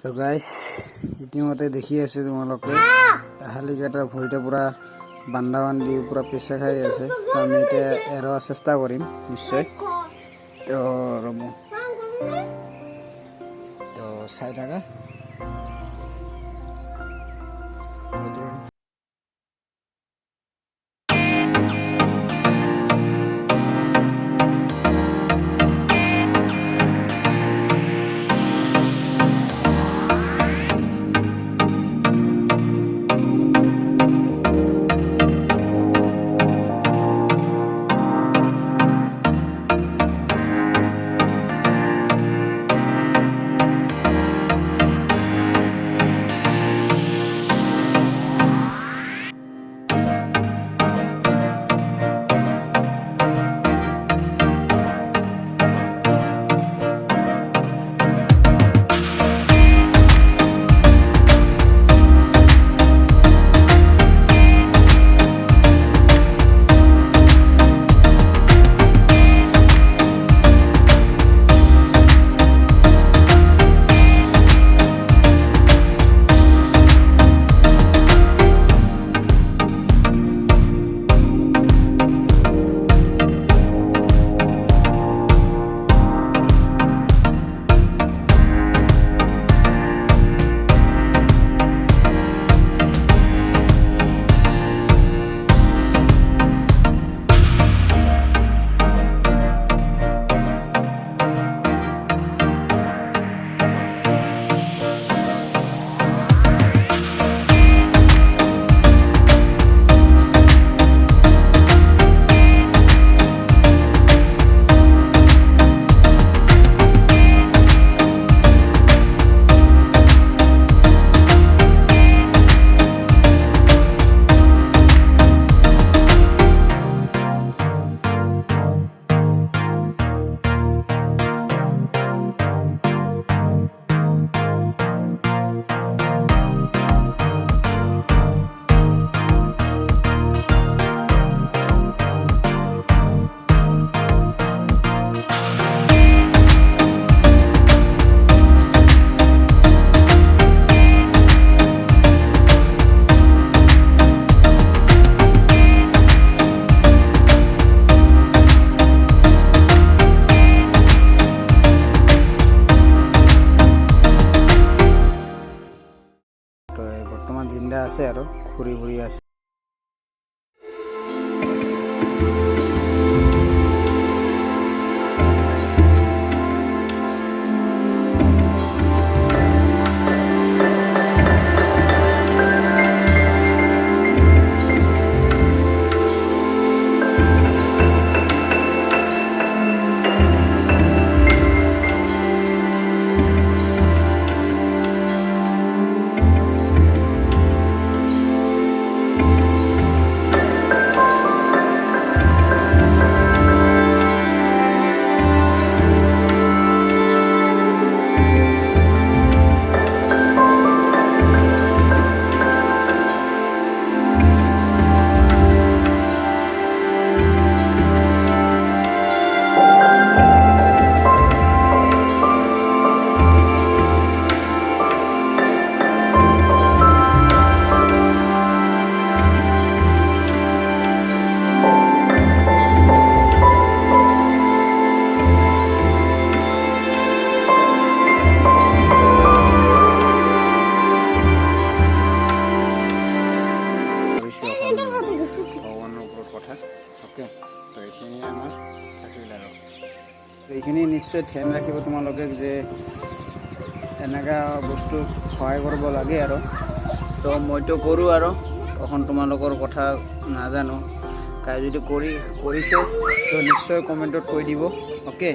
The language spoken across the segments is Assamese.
তো গাইস ইতিমধ্যে দেখি আছে তোমালোকে হালিকাটাৰ ভৰিটা পুৰা বান্ধা বান্ধি পুৰা পেশা খাই আছে। তো আমি এটা এৰোৱা চেষ্টা কৰিম নিশ্চয়। তো চাই থাকা। বৰ্তমান জিন্দা আছে আৰু ঘূৰি ঘূৰি আছে। ভগৱানৰ ওপৰত কথা অ'কে। তো এইখিনি আমাৰ থাকিল আৰু এইখিনি নিশ্চয় ধ্যান ৰাখিব তোমালোকে যে এনেকুৱা বস্তু সহায় কৰিব লাগে আৰু। তো মইতো কৰোঁ আৰু অকণ তোমালোকৰ কথা নাজানো। কাই যদি কৰিছে তো নিশ্চয় কমেণ্টত কৈ দিব। অ'কে,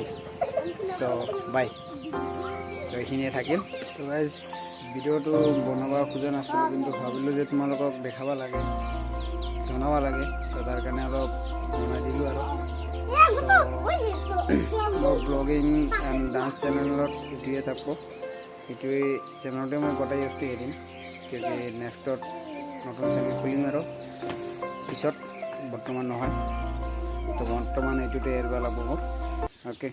তো বাই। তো এইখিনিয়ে থাকিল। তো গাইজ ভিডিঅ'টো বনাব খোজা নাছিলোঁ, কিন্তু ভাবিলোঁ যে তোমালোকক দেখাব লাগে, জনাব লাগে। তো তাৰ কাৰণে অলপ বনাই দিলোঁ আৰু। মোৰ ব্লগিং এণ্ড ডান্স চেনেলত এইটোৱে থাকব। এইটোৱে চেনেলতে মই গোটেই বস্তু এৰিম, কিয় নেক্সটত নতুন চেনেল খুলিম আৰু পিছত, বৰ্তমান নহয়। তো বৰ্তমান এইটোতে এৰিব লাগিব মোক। অ'কে।